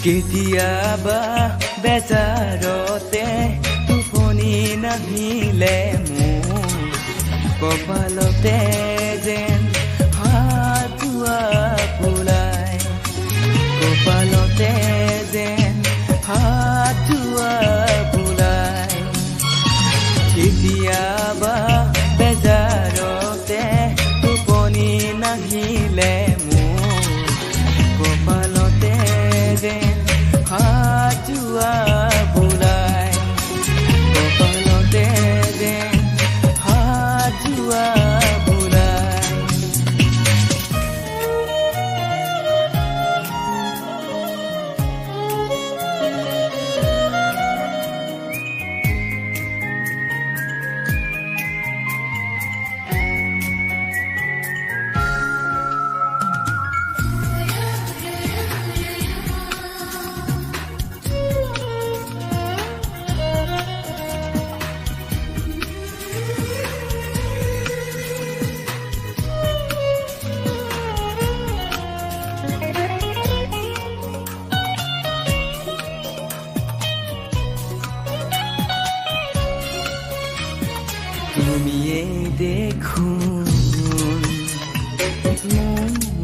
কেতিয়াবা বেজাৰতে টোপনি নাহিলে মোৰ কপালতে যেন হাতুৱা ফুলাই কপালতে যেন হাতুৱা ফুলাই কেতিয়াবা বেজাৰতে টোপনি নাহিলে মোৰ কপালতে যেন হাতুৱা ফুলাই কপালতে যেন হাতুৱা তুমিয়ে দেখুন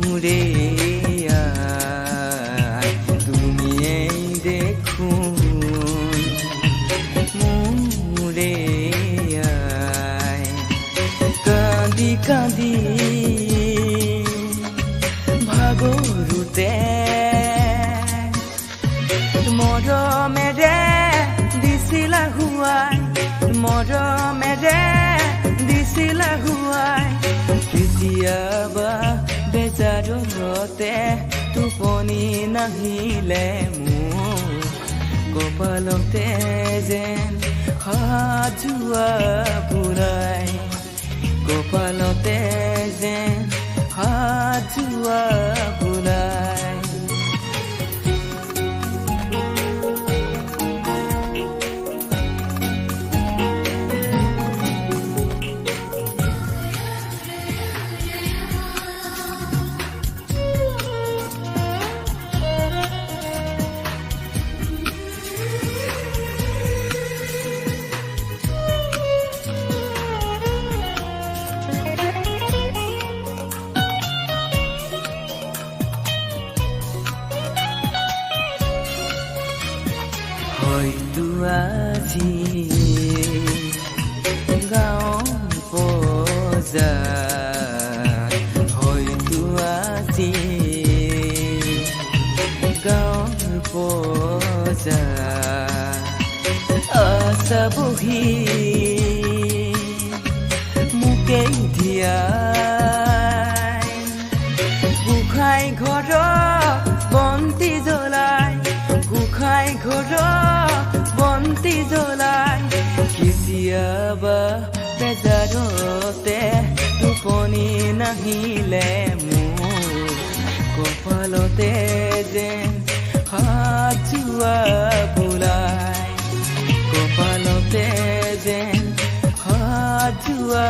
মোৰে তুমিয়ে দেখুন মোৰে কাঁদি কাঁদি ভাগৰুতে মৰমেৰে দিছিলা হুৱাই মৰমেৰে দিছিলা হুৱাই কেতিয়াবা বেজাৰতে টোপনি নাহিলে মোৰ কপালতে যেন হাতুৱা ফুৰাই কপালতে যেন হাতুৱা ফুৰাই হয়তো আজি গাঁৱৰ বজাৰ হয়তো আজি গাঁৱৰ বজাৰ আশা বহি মোকে দিয়াই গোসাঁই ঘৰত বন্তি জ্বলাই গোসাঁই ঘৰত বন্তি জ্বলাই কেতিয়াবা বেজাৰতে টোপনি নাহিলে মোৰ কপালতে যেন হাতুৱা ফুলাই কপালতে যেন হাতুৱা